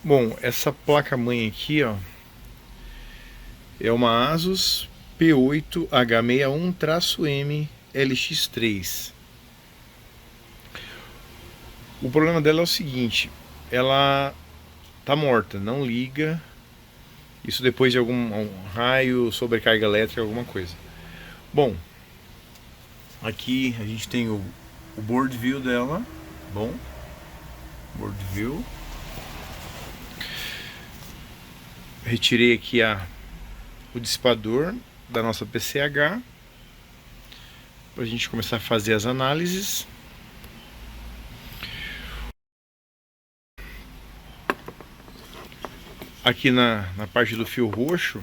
Bom, essa placa-mãe aqui, ó, é uma Asus P8H61-M LX3. O problema dela é o seguinte, ela tá morta, não liga. Isso depois de algum raio, sobrecarga elétrica, alguma coisa. Bom, aqui a gente tem o board view dela. Bom, board view. Retirei aqui o dissipador da nossa PCH para a gente começar a fazer as análises. Aqui na parte do fio roxo,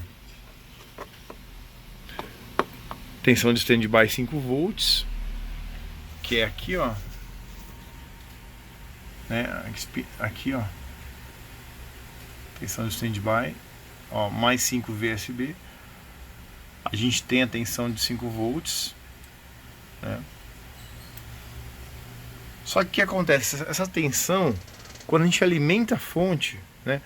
tensão de standby 5 volts, que é aqui, ó, né? Aqui, ó, tensão de standby, ó, mais 5 VSB. A gente tem a tensão de 5 volts, né? Só que o que acontece? Essa tensão, quando a gente alimenta a fonte, né?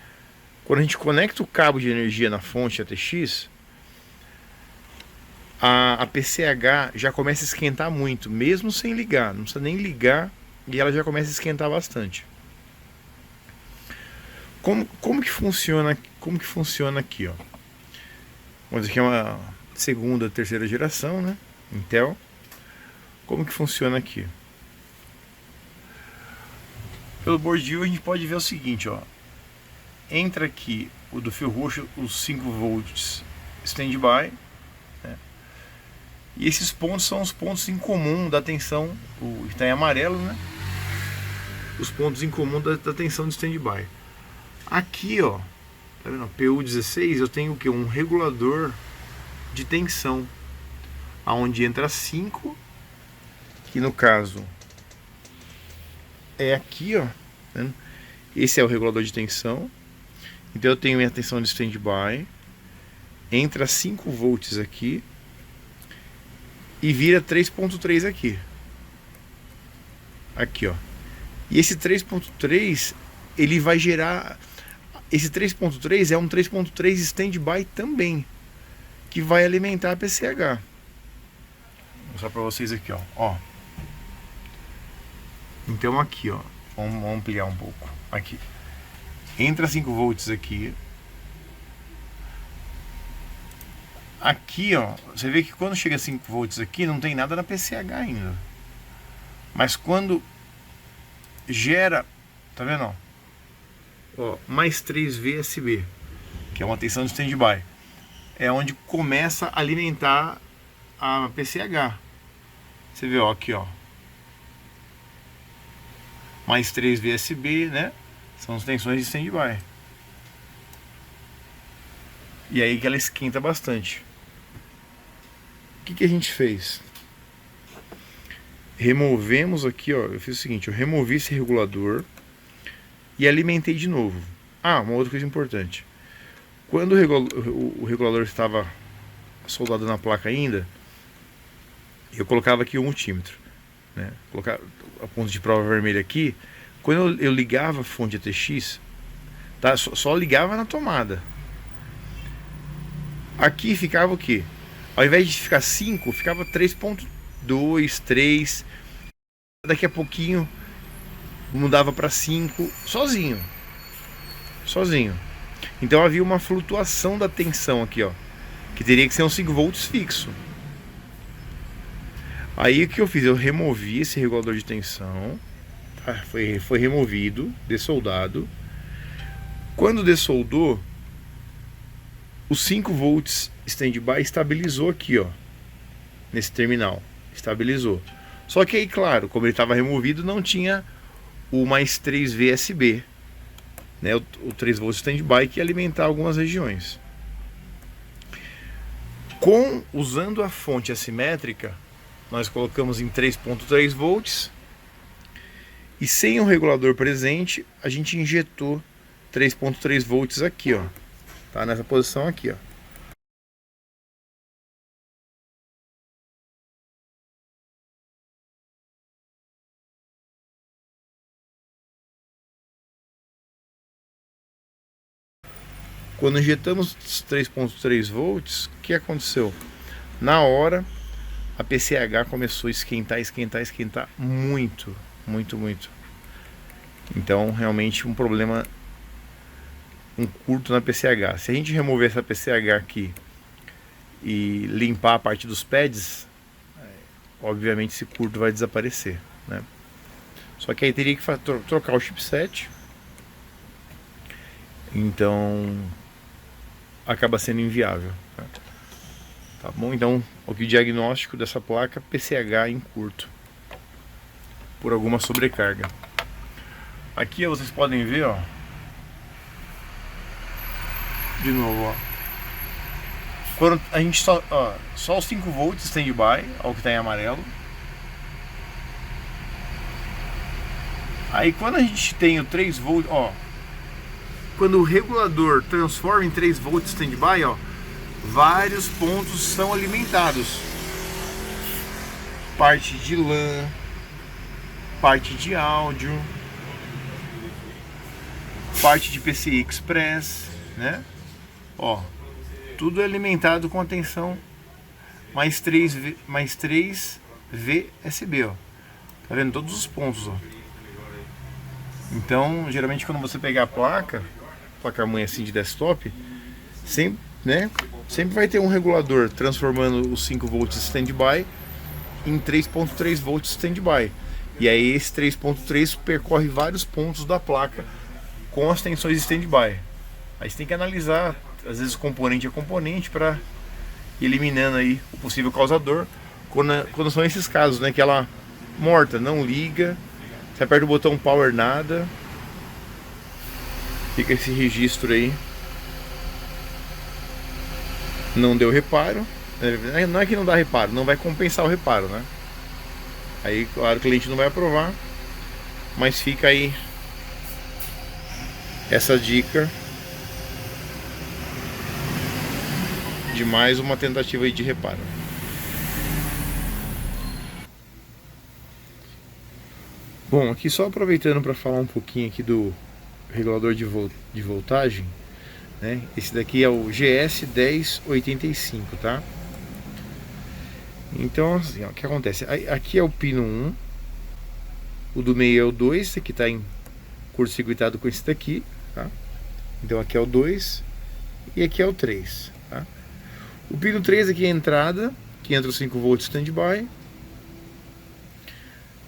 Quando a gente conecta o cabo de energia na fonte ATX, a PCH já começa a esquentar muito, mesmo sem ligar. Não precisa nem ligar e ela já começa a esquentar bastante. Como que funciona? Como que funciona aqui, ó? Vamos dizer que é uma segunda, terceira geração, né? Intel. Como que funciona aqui? Pelo board view a gente pode ver o seguinte, ó. Entra aqui o do fio roxo, os 5 volts standby, né? E esses pontos são os pontos em comum da tensão, está em amarelo, né? Os pontos em comum da tensão de standby. Aqui, ó, tá vendo? PU16, eu tenho o que? Um regulador de tensão, aonde entra 5, que no caso é aqui, ó. Né? Esse é o regulador de tensão. Então eu tenho minha tensão de standby, entra 5 volts aqui e vira 3.3 aqui. Aqui, ó. E esse 3.3 ele vai gerar. Esse 3.3 é um 3.3 standby também, que vai alimentar a PCH. Vou mostrar para vocês aqui, ó. Então aqui, ó. Vamos ampliar um pouco. Aqui. Entra 5 volts aqui. Aqui, ó. Você vê que quando chega a 5 volts aqui, não tem nada na PCH ainda. Mas quando gera, tá vendo, ó, mais 3 VSB, que é uma tensão de standby, é onde começa a alimentar a PCH. Você vê, ó, aqui, ó, mais 3 VSB, né? São as tensões de standby. E aí que ela esquenta bastante. O que a gente fez? Removemos aqui, ó. Eu fiz o seguinte: eu removi esse regulador e alimentei de novo. Ah, uma outra coisa importante. Quando o regulador estava soldado na placa ainda, eu colocava aqui o multímetro, né? Colocava a ponta de prova vermelha aqui. Quando eu ligava a fonte ATX, tá? Só ligava na tomada. Aqui ficava o quê? Ao invés de ficar 5, ficava 3.2, 3. Daqui a pouquinho mudava para 5 sozinho. Sozinho. Então havia uma flutuação da tensão aqui, ó, que teria que ser um 5 volts fixo. Aí o que eu fiz? Eu removi esse regulador de tensão, tá? Foi removido, dessoldado. Quando dessoldou, os 5 volts standby estabilizou aqui, ó, nesse terminal. Estabilizou. Só que aí, claro, como ele estava removido, não tinha o mais 3 VSB, né, o 3 volts standby, que ia alimentar algumas regiões. Usando a fonte assimétrica, nós colocamos em 3.3 volts e sem o regulador presente, a gente injetou 3.3 volts aqui, ó, tá nessa posição aqui, ó. Quando injetamos 3.3 volts, o que aconteceu? Na hora, a PCH começou a esquentar muito. Então, realmente um problema, um curto na PCH. Se a gente remover essa PCH aqui e limpar a parte dos pads, obviamente esse curto vai desaparecer, né? Só que aí teria que trocar o chipset. Então acaba sendo inviável, né? Tá bom? Então o diagnóstico dessa placa, PCH em curto por alguma sobrecarga. Aqui vocês podem ver, ó, de novo, ó, quando a gente só os 5 volts standby, ó, o que está em amarelo. Aí quando a gente tem o 3 volts, ó, quando o regulador transforma em 3 volts standby, ó, vários pontos são alimentados. Parte de LAN, parte de áudio, parte de PCI Express, né? Ó, tudo é alimentado com a tensão mais 3 VSB, ó. Tá vendo todos os pontos, ó. Então, geralmente quando você pegar a placa mãe assim de desktop, sempre, né, sempre vai ter um regulador transformando os 5 volts standby em 3.3 volts standby. E aí esse 3.3 percorre vários pontos da placa com as tensões standby. Aí você tem que analisar, às vezes, componente a componente, para ir eliminando aí o possível causador. Quando são esses casos, né, que ela morta, não liga, você aperta o botão power, nada, fica esse registro aí, não deu reparo. Não é que não dá reparo, não vai compensar o reparo, né? Aí, claro, o cliente não vai aprovar, mas fica aí essa dica de mais uma tentativa aí de reparo. Bom, aqui só aproveitando para falar um pouquinho aqui do regulador de voltagem, né? Esse daqui é o GS1085, tá? Então, assim, ó, o que acontece? Aqui é o pino 1, o do meio é o 2, esse aqui está em curto-circuitado com esse daqui, tá? Então aqui é o 2 e aqui é o 3, tá? O pino 3 aqui é a entrada, que entra os 5 volts standby.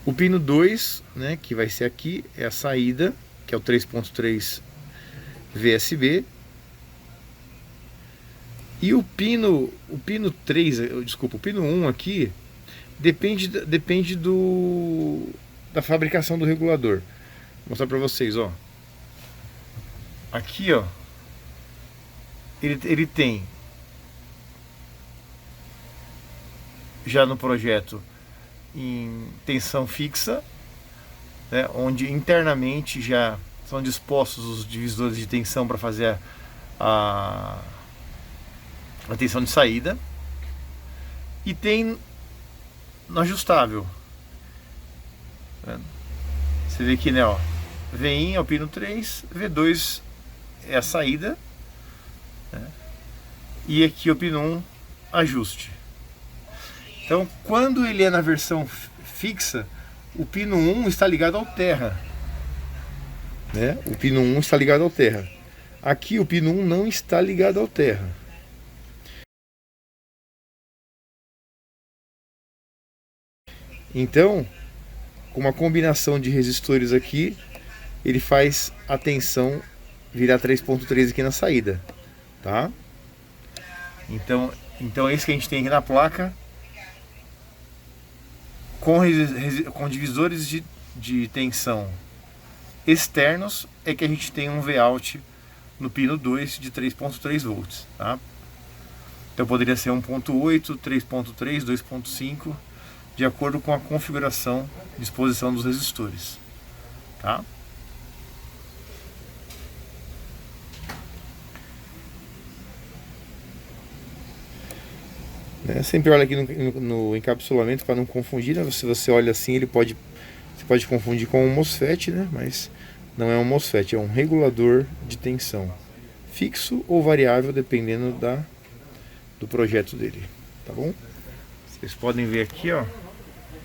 O pino 2, né, que vai ser aqui, é a saída, que é o 3.3 VSB. E o pino 3, desculpa, o pino 1 aqui depende da fabricação do regulador. Vou mostrar para vocês, ó. Aqui, ó, ele tem já no projeto em tensão fixa, né, onde internamente já são dispostos os divisores de tensão para fazer a tensão de saída, e tem no ajustável. Você vê aqui, né, ó, V1 é o pino 3, V2 é a saída, né, e aqui o pino 1 ajuste. Então, quando ele é na versão fixa, o pino 1 está ligado ao terra, né? O pino 1 está ligado ao terra. Aqui o pino 1 não está ligado ao terra. Então, com uma combinação de resistores aqui, ele faz a tensão virar 3.3 aqui na saída, tá? Então é isso que a gente tem aqui na placa, com divisores de tensão externos, é que a gente tem um Vout no pino 2 de 3.3 volts, tá? Então poderia ser 1.8, 3.3, 2.5, de acordo com a configuração de exposição dos resistores, tá? Sempre olha aqui no encapsulamento para não confundir, né? Se você olha assim, você pode confundir com um MOSFET, né? Mas não é um MOSFET, é um regulador de tensão. fixo ou variável, dependendo do projeto dele, tá bom? Vocês podem ver aqui, ó.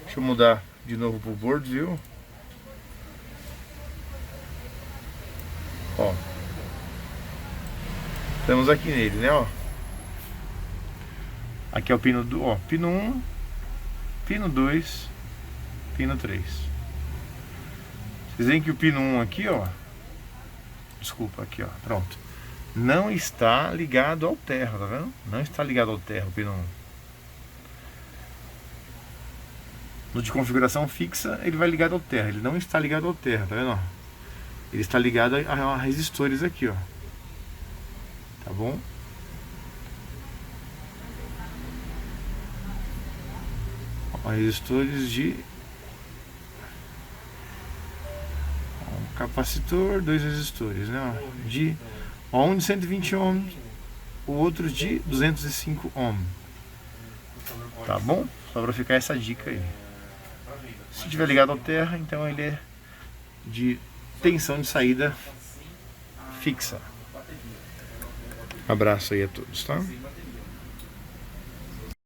Deixa eu mudar de novo pro board view. Ó, estamos aqui nele, né, ó. Aqui é o pino do, ó, pino 1, pino 2, pino 3. Vocês veem que o pino 1 aqui, ó, desculpa, aqui, ó, pronto, não está ligado ao terra, tá vendo? Não está ligado ao terra o pino 1. No de configuração fixa, ele vai ligado ao terra, ele não está ligado ao terra, tá vendo, ó? Ele está ligado a resistores aqui, ó, tá bom? Ó, resistores de um capacitor, 2 resistores, né? Ó, um de 120 ohms, o outro de 205 ohms, tá bom? Só para ficar essa dica aí. Se tiver ligado ao terra, então ele é de tensão de saída fixa. Abraço aí a todos, tá?